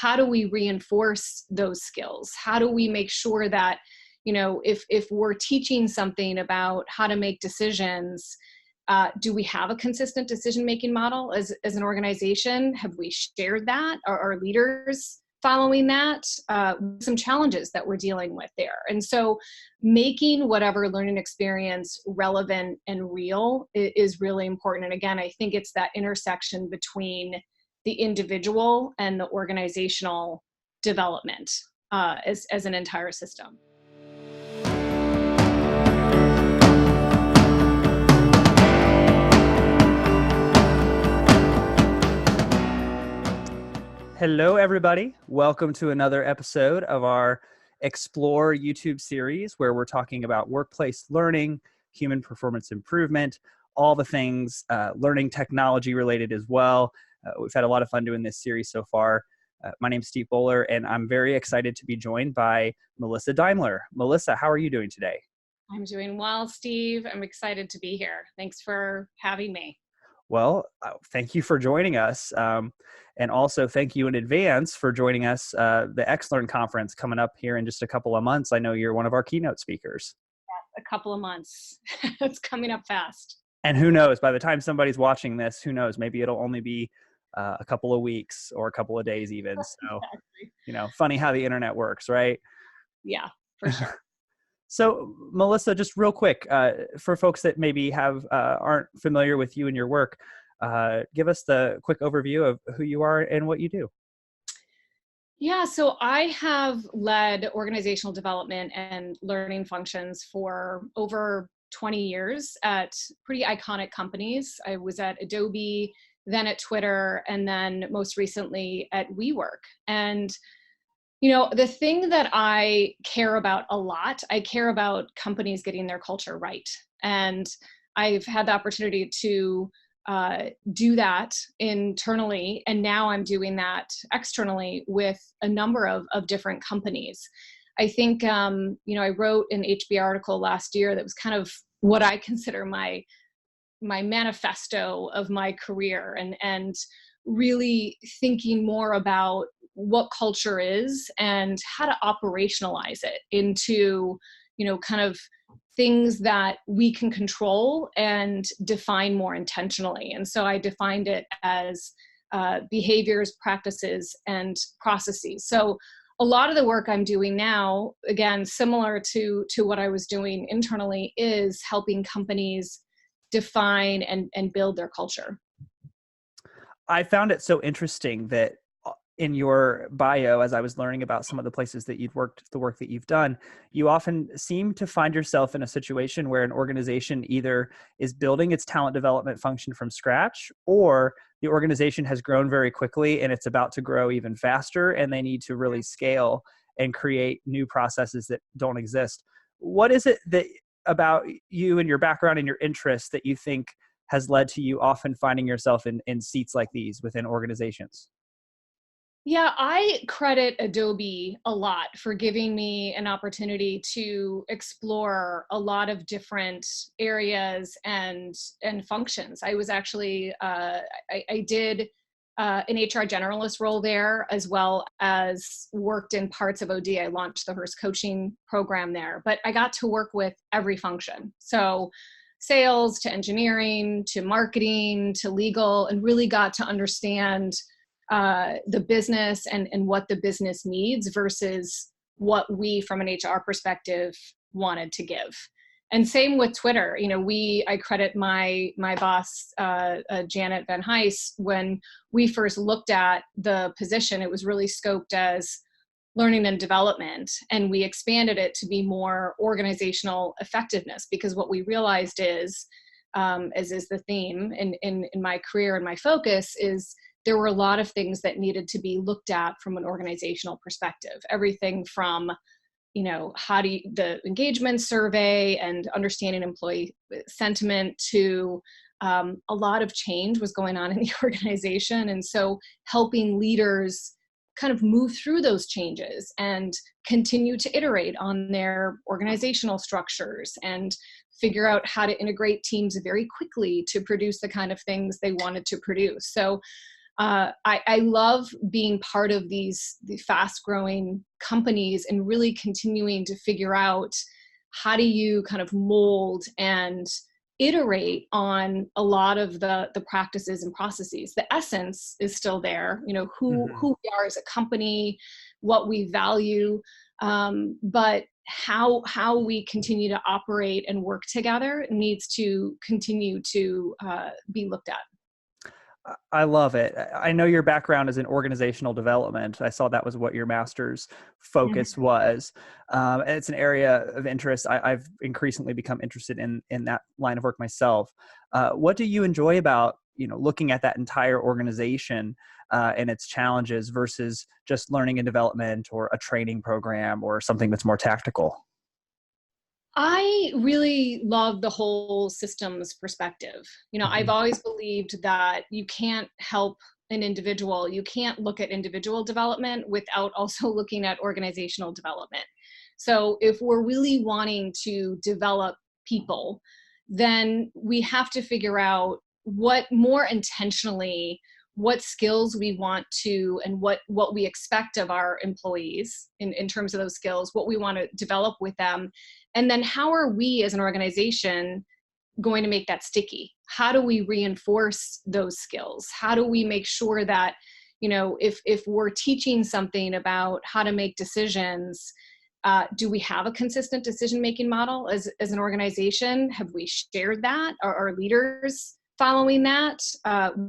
how do we reinforce those skills? How do we make sure that, if we're teaching something about how to make decisions, do we have a consistent decision-making model as an organization? Have we shared that? Are leaders following that? Some challenges that we're dealing with there. And so making whatever learning experience relevant and real is really important. And again, I think it's that intersection between the individual and the organizational development as an entire system. Hello, everybody. Welcome to another episode of our Explore YouTube series, where we're talking about workplace learning, human performance improvement, all the things learning technology related as well. We've had a lot of fun doing this series so far. My name's Steve Bowler, and I'm very excited to be joined by Melissa Daimler. Melissa, how are you doing today? I'm doing well, Steve. I'm excited to be here. Thanks for having me. Well, thank you for joining us. And also thank you in advance for joining us, the eXLearn conference coming up here in just a couple of months. I know you're one of our keynote speakers. Yeah, a couple of months. It's coming up fast. And who knows, by the time somebody's watching this, who knows, maybe it'll only be a couple of weeks or a couple of days even. So, Exactly. Funny how the internet works, right? Yeah, for sure. So, Melissa, just real quick, for folks that maybe aren't familiar with you and your work, give us the quick overview of who you are and what you do. Yeah, so I have led organizational development and learning functions for over 20 years at pretty iconic companies. I was at Adobe, then at Twitter, and then most recently at WeWork. And the thing that I care about a lot, I care about companies getting their culture right. And I've had the opportunity to do that internally, and now I'm doing that externally with a number of different companies. I think, I wrote an HB article last year that was kind of what I consider my manifesto of my career, and really thinking more about what culture is and how to operationalize it into, kind of things that we can control and define more intentionally. And so I defined it as behaviors, practices, and processes. So a lot of the work I'm doing now, again, similar to what I was doing internally, is helping companies define and build their culture. I found it so interesting that in your bio, as I was learning about some of the places that you've worked, the work that you've done, you often seem to find yourself in a situation where an organization either is building its talent development function from scratch, or the organization has grown very quickly and it's about to grow even faster, and they need to really scale and create new processes that don't exist. What is it that about you and your background and your interests that you think has led to you often finding yourself in seats like these within organizations? Yeah, I credit Adobe a lot for giving me an opportunity to explore a lot of different areas and functions. I was actually, I did an HR generalist role there, as well as worked in parts of OD. I launched the Hearst coaching program there, but I got to work with every function. So sales to engineering to marketing to legal, and really got to understand the business and what the business needs versus what we, from an HR perspective, wanted to give. And same with Twitter. I credit my boss, Janet Van Heijs, when we first looked at the position, it was really scoped as learning and development, and we expanded it to be more organizational effectiveness, because what we realized is, as is the theme in my career and my focus, is there were a lot of things that needed to be looked at from an organizational perspective. Everything from, the engagement survey and understanding employee sentiment to a lot of change was going on in the organization. And so helping leaders kind of move through those changes and continue to iterate on their organizational structures and figure out how to integrate teams very quickly to produce the kind of things they wanted to produce. So I love being part of the fast growing companies and really continuing to figure out how do you kind of mold and iterate on a lot of the practices and processes. The essence is still there, who we are as a company, what we value, but how we continue to operate and work together needs to continue to be looked at. I love it. I know your background is in organizational development. I saw that was what your master's focus was. And it's an area of interest. I've increasingly become interested in that line of work myself. What do you enjoy about, looking at that entire organization and its challenges versus just learning and development or a training program or something that's more tactical? I really love the whole systems perspective. I've always believed that you can't help an individual. You can't look at individual development without also looking at organizational development. So if we're really wanting to develop people, then we have to figure out what skills we want to, and what we expect of our employees in terms of those skills, what we want to develop with them. And then how are we as an organization going to make that sticky? How do we reinforce those skills? How do we make sure that, if we're teaching something about how to make decisions, do we have a consistent decision-making model as an organization? Have we shared that? Are our leaders following that?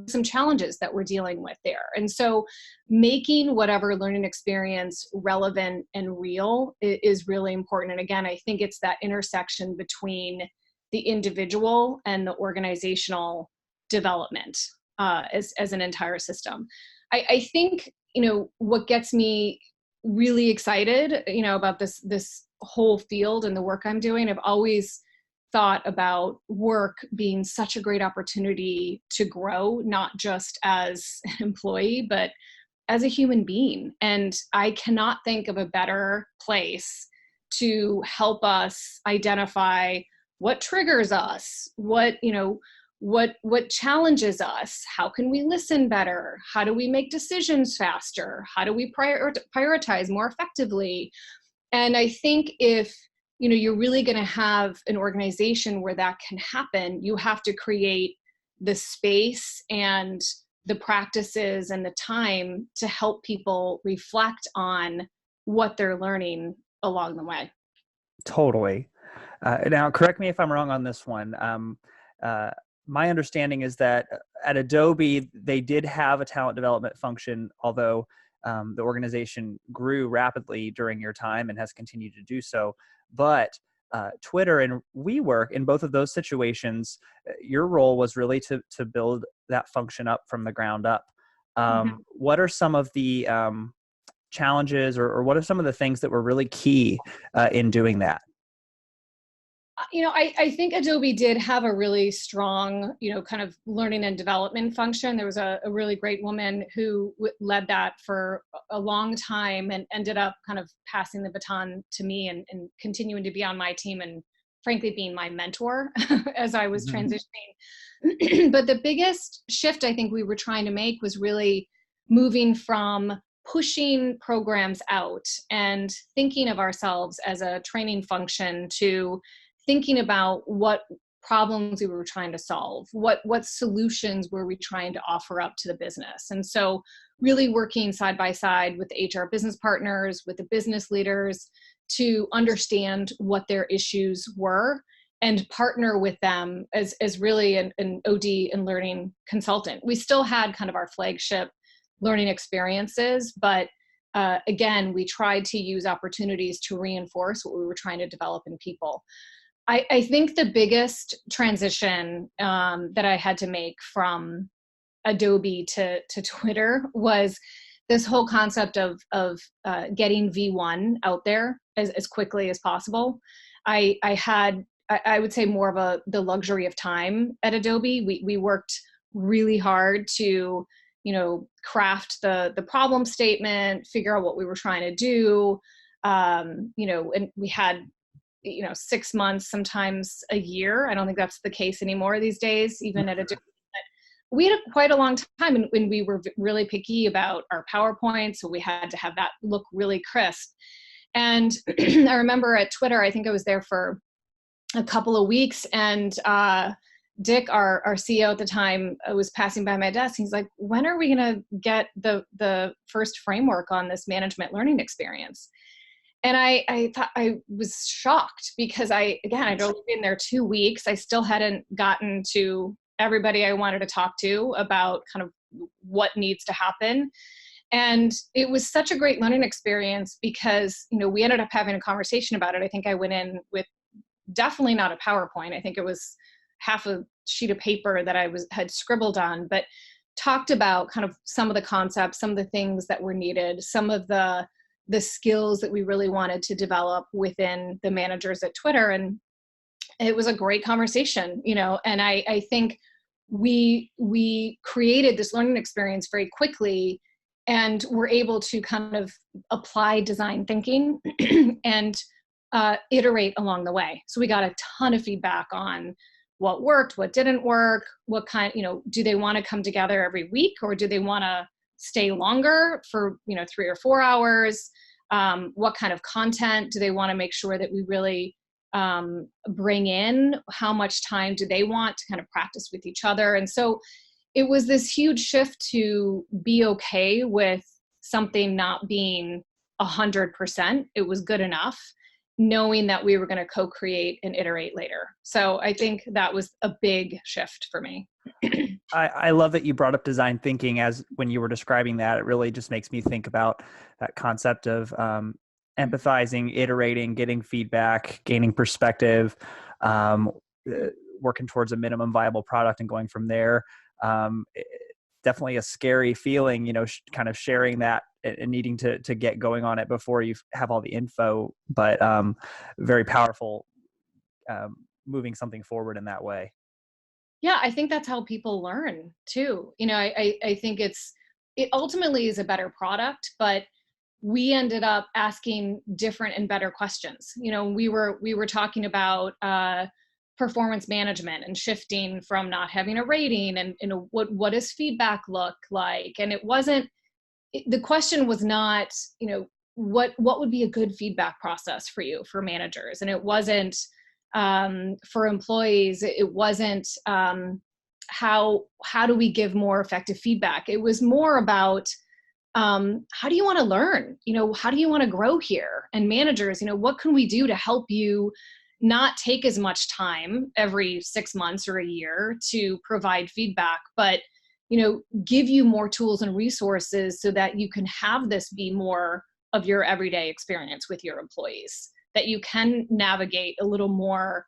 Some challenges that we're dealing with there. And so making whatever learning experience relevant and real is really important. And again, I think it's that intersection between the individual and the organizational development as an entire system. I think, what gets me really excited, about this whole field and the work I'm doing, I've always thought about work being such a great opportunity to grow, not just as an employee, but as a human being. And I cannot think of a better place to help us identify what triggers us, what challenges us, how can we listen better, how do we make decisions faster, how do we prioritize more effectively. And I think if you're really going to have an organization where that can happen, you have to create the space and the practices and the time to help people reflect on what they're learning along the way. Totally. Now, correct me if I'm wrong on this one. My understanding is that at Adobe, they did have a talent development function, although the organization grew rapidly during your time and has continued to do so. But Twitter and WeWork, in both of those situations, your role was really to build that function up from the ground up. What are some of the challenges, or what are some of the things that were really key in doing that? I think Adobe did have a really strong, kind of learning and development function. There was a really great woman who led that for a long time and ended up kind of passing the baton to me and continuing to be on my team and frankly being my mentor as I was transitioning. But the biggest shift I think we were trying to make was really moving from pushing programs out and thinking of ourselves as a training function to thinking about what problems we were trying to solve, what solutions were we trying to offer up to the business. And so really working side by side with the HR business partners, with the business leaders to understand what their issues were and partner with them as really an OD and learning consultant. We still had kind of our flagship learning experiences, but again, we tried to use opportunities to reinforce what we were trying to develop in people. I think the biggest transition that I had to make from Adobe to Twitter was this whole concept of getting V1 out there as quickly as possible. I would say more of the luxury of time at Adobe. We worked really hard to craft the problem statement, figure out what we were trying to do, and we had 6 months, sometimes a year. I don't think that's the case anymore these days, even at Adobe. we had quite a long time, and we were really picky about our PowerPoint, so we had to have that look really crisp. And I remember at Twitter, I think I was there for a couple of weeks, and Dick, our CEO at the time, was passing by my desk. He's like, "When are we going to get the first framework on this management learning experience?" And I thought, I was shocked because I'd only been there 2 weeks. I still hadn't gotten to everybody I wanted to talk to about kind of what needs to happen. And it was such a great learning experience because, we ended up having a conversation about it. I think I went in with definitely not a PowerPoint. I think it was half a sheet of paper that had scribbled on, but talked about kind of some of the concepts, some of the things that were needed, some of the skills that we really wanted to develop within the managers at Twitter. And it was a great conversation, and I think we created this learning experience very quickly, and were able to kind of apply design thinking and iterate along the way. So we got a ton of feedback on what worked, what didn't work, what kind, do they want to come together every week, or do they want to stay longer for, 3 or 4 hours? What kind of content do they want to make sure that we really bring in? How much time do they want to kind of practice with each other? And so it was this huge shift to be okay with something not being 100%. It was good enough, knowing that we were going to co-create and iterate later. So I think that was a big shift for me. I love that you brought up design thinking, as when you were describing that. It really just makes me think about that concept of empathizing, iterating, getting feedback, gaining perspective, working towards a minimum viable product and going from there. Definitely a scary feeling, kind of sharing that and needing to get going on it before you have all the info, but very powerful, moving something forward in that way. Yeah, I think that's how people learn too. I think it ultimately is a better product, but we ended up asking different and better questions. We were talking about performance management and shifting from not having a rating, and what does feedback look like? And the question was not, what would be a good feedback process for you, for managers, and it wasn't for employees. It wasn't how do we give more effective feedback. It was more about how do you want to learn? How do you want to grow here? And managers, what can we do to help you not take as much time every 6 months or a year to provide feedback, but give you more tools and resources so that you can have this be more of your everyday experience with your employees, that you can navigate a little more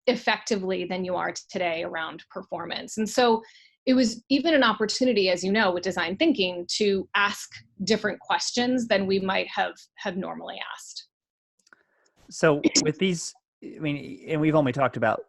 effectively than you are today around performance. And so it was even an opportunity, as you know, with design thinking, to ask different questions than we might have normally asked. So with these, and we've only talked about,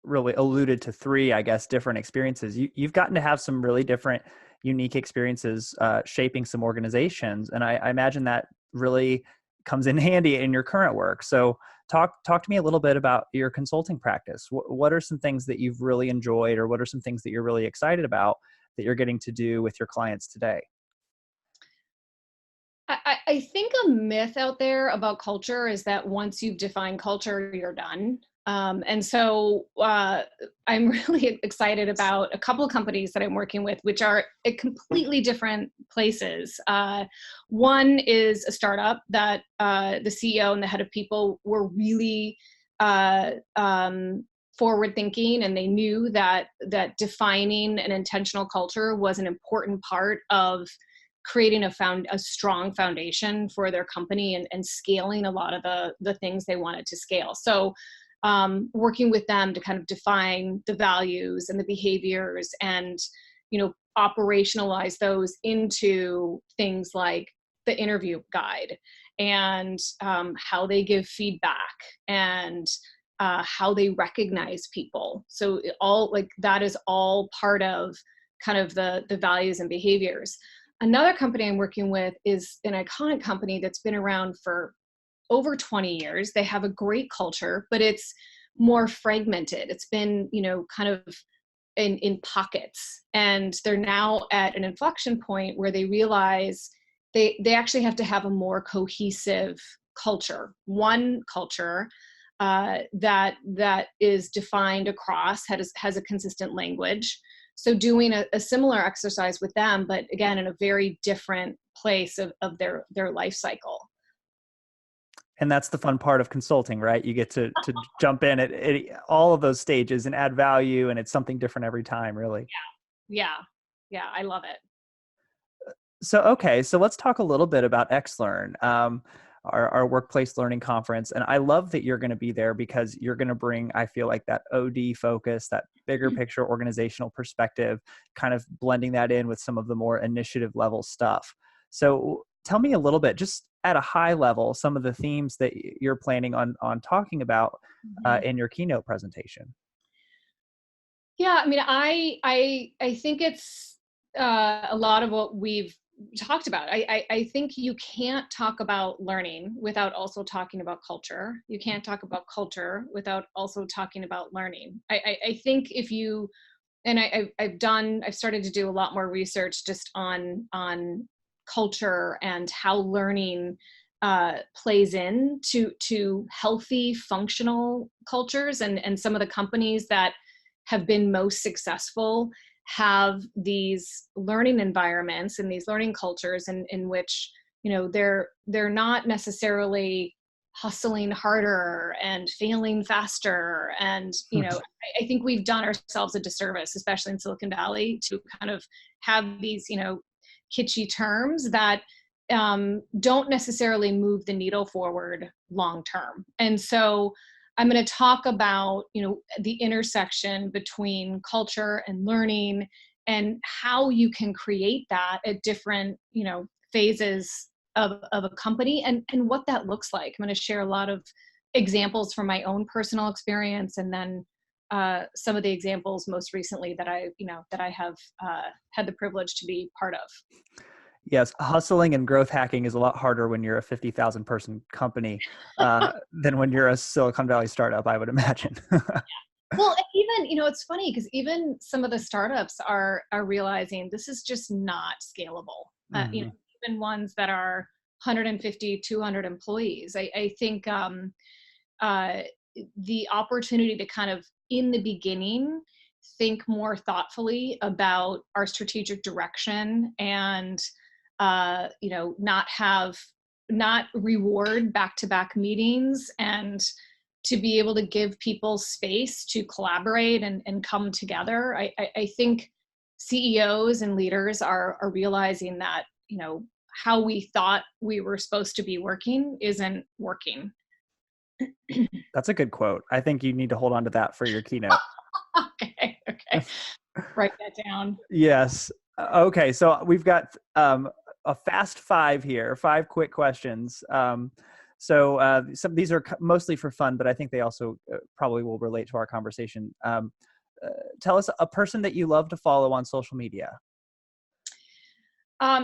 really alluded to 3, I guess, different experiences. You've gotten to have some really different, unique experiences shaping some organizations. And I imagine that really comes in handy in your current work. So talk to me a little bit about your consulting practice. What are some things that you've really enjoyed, or what are some things that you're really excited about that you're getting to do with your clients today? I think a myth out there about culture is that once you've defined culture, you're done. And so I'm really excited about a couple of companies that I'm working with, which are at completely different places. One is a startup that the CEO and the head of people were really forward thinking, and they knew that defining an intentional culture was an important part of creating a strong foundation for their company, and scaling a lot of the things they wanted to scale. So working with them to kind of define the values and the behaviors, and operationalize those into things like the interview guide, and how they give feedback, and how they recognize people. So that is all part of kind of the values and behaviors. Another company I'm working with is an iconic company that's been around for over 20 years. They have a great culture, but it's more fragmented. It's been, kind of in pockets. And they're now at an inflection point where they realize they actually have to have a more cohesive culture, one culture that is defined across, has a consistent language. So doing a similar exercise with them, but again, in a very different place of their life cycle. And that's the fun part of consulting, right? You get to jump in at all of those stages and add value, and it's something different every time, really. Yeah, I love it. So, okay, so let's talk a little bit about eXLearn, our workplace learning conference. And I love that you're going to be there because you're going to bring, I feel like, that OD focus, that bigger picture organizational perspective, kind of blending that in with some of the more initiative level stuff. So tell me a little bit, just at a high level, some of the themes that you're planning on talking about in your keynote presentation. Yeah, I mean, I think it's a lot of what we've talked about. I think you can't talk about learning without also talking about culture. You can't talk about culture without also talking about learning. I think if you, and I've started to do a lot more research just on culture and how learning plays in to healthy, functional cultures, and some of the companies that have been most successful have these learning environments and these learning cultures in which, you know, they're not necessarily hustling harder and failing faster. And, you know, I think we've done ourselves a disservice, especially in Silicon Valley, to kind of have these, you know, kitschy terms that don't necessarily move the needle forward long term. And so I'm going to talk about, you know, the intersection between culture and learning and how you can create that at different, you know, phases of a company, and what that looks like. I'm going to share a lot of examples from my own personal experience, and then some of the examples most recently that I have had the privilege to be part of. Yes, hustling and growth hacking is a lot harder when you're a 50,000 person company than when you're a Silicon Valley startup, I would imagine. Well, even, you know, it's funny because even some of the startups are realizing this is just not scalable. You know, even ones that are 150, 200 employees. I think the opportunity to kind of, in the beginning, think more thoughtfully about our strategic direction and, you know, not reward back-to-back meetings, and to be able to give people space to collaborate and come together. I think CEOs and leaders are realizing that, you know, how we thought we were supposed to be working isn't working. That's a good quote. I think you need to hold on to that for your keynote. Okay. Write that down. Yes. Okay. So we've got a fast five here, 5 quick questions. So some these are mostly for fun, but I think they also probably will relate to our conversation. Tell us a person that you love to follow on social media.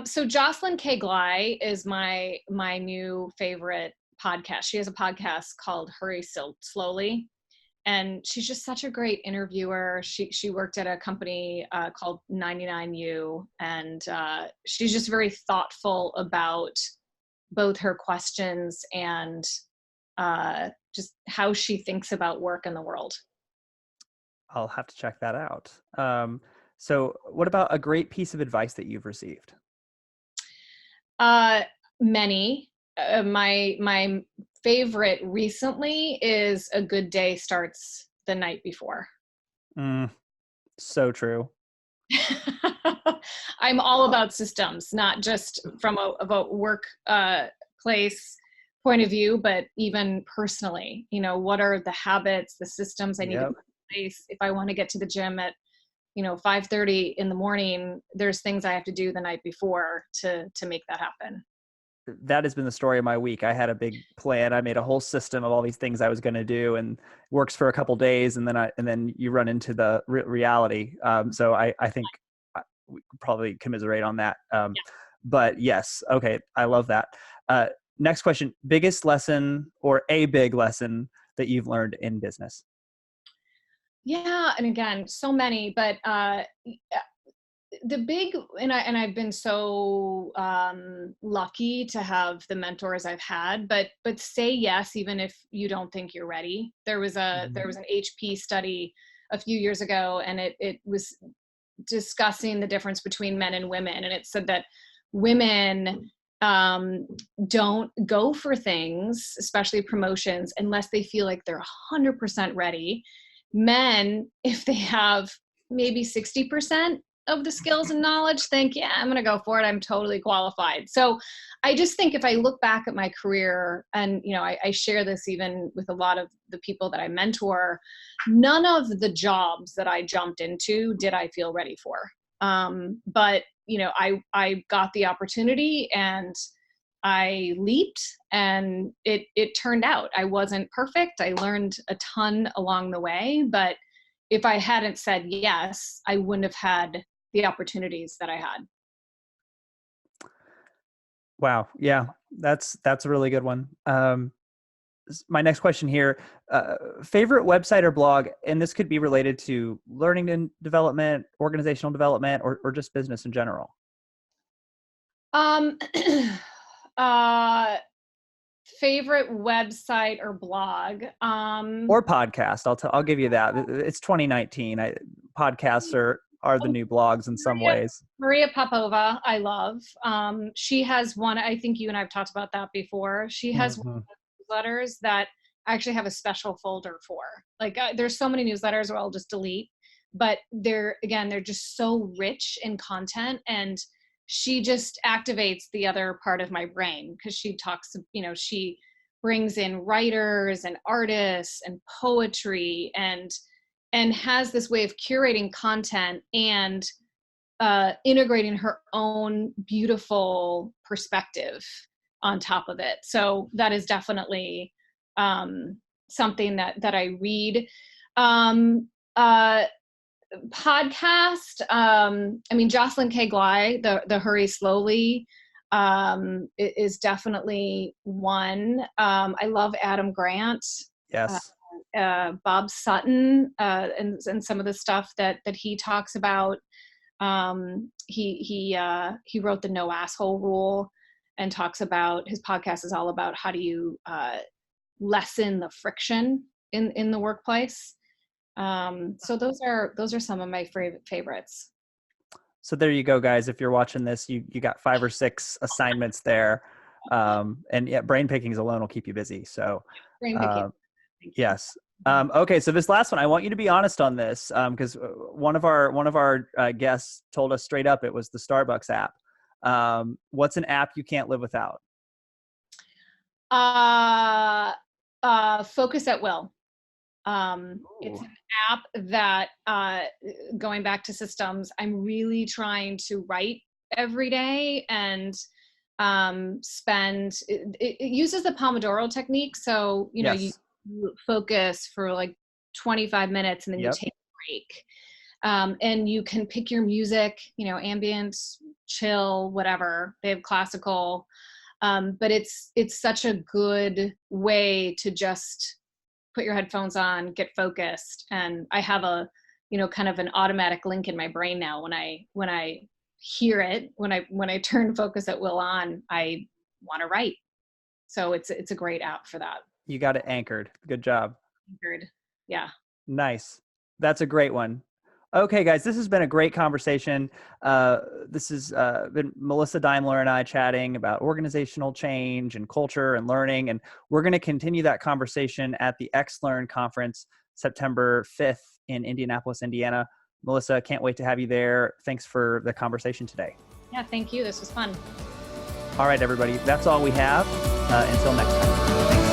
So Jocelyn K. Glei is my new favorite podcast. She has a podcast called Hurry Slowly, and she's just such a great interviewer. She worked at a company called 99U, and she's just very thoughtful about both her questions and just how she thinks about work in the world. I'll have to check that out. So what about a great piece of advice that you've received? Many. My favorite recently is a good day starts the night before. So true. I'm all about systems, not just from a work place point of view, but even personally. You know, what are the habits, the systems I need to put in place if I want to get to the gym at, you know, 5:30 in the morning? There's things I have to do the night before to make that happen. That has been the story of my week. I had a big plan. I made a whole system of all these things I was going to do, and works for a couple days, and then you run into the reality. So I think we could probably commiserate on that. But yes, okay, I love that. Next question: biggest lesson or a big lesson that you've learned in business? Yeah, and again, so many, but the big, and I've been so lucky to have the mentors I've had, but say yes even if you don't think you're ready. There was an HP study a few years ago, and it was discussing the difference between men and women, and it said that women don't go for things, especially promotions, unless they feel like they're 100% ready. Men, if they have maybe 60% of the skills and knowledge, think, yeah, I'm going to go for it. I'm totally qualified. So I just think if I look back at my career, and I share this even with a lot of the people that I mentor, none of the jobs that I jumped into did I feel ready for. But I got the opportunity and I leaped, and it turned out. I wasn't perfect. I learned a ton along the way, but if I hadn't said yes, I wouldn't have had the opportunities that I had. Wow. Yeah, that's a really good one. My next question here, favorite website or blog, and this could be related to learning and development, organizational development, or just business in general. Favorite website or blog, or podcast. I'll give you that. It's 2019. Podcasts are the new blogs in some ways. Maria Popova, I love. She has one, I think you and I've talked about that before. She has newsletters that I actually have a special folder for. Like there's so many newsletters where I'll just delete, but they're just so rich in content, and she just activates the other part of my brain, because she talks, she brings in writers and artists and poetry, and has this way of curating content and integrating her own beautiful perspective on top of it. So that is definitely something that I read. Podcast, Jocelyn K. Glei, the Hurry Slowly, is definitely one. I love Adam Grant. Yes. Bob Sutton, and some of the stuff that he talks about. He wrote the No Asshole Rule, and talks about, his podcast is all about how do you lessen the friction in the workplace. So those are some of my favorites. So there you go, guys. If you're watching this, you got 5 or 6 assignments there. And yeah, brain pickings alone will keep you busy. So Brain picking. Yes. Okay. So this last one, I want you to be honest on this, because one of our guests told us straight up it was the Starbucks app. What's an app you can't live without? Focus at Will. It's an app that, going back to systems, I'm really trying to write every day, and it uses the Pomodoro technique. So, Yes. you focus for like 25 minutes, and then you take a break. And you can pick your music, ambient, chill, whatever. They have classical. But it's such a good way to just put your headphones on, get focused. And I have a, kind of an automatic link in my brain now. When I hear it, when I turn Focus at Will on, I want to write. So it's a great app for that. You got it anchored. Good job. Anchored. Yeah. Nice. That's a great one. Okay, guys, this has been a great conversation. This has been Melissa Daimler and I chatting about organizational change and culture and learning. And we're going to continue that conversation at the eXLearn conference, September 5th in Indianapolis, Indiana. Melissa, can't wait to have you there. Thanks for the conversation today. Yeah, thank you. This was fun. All right, everybody. That's all we have. Until next time. Thanks.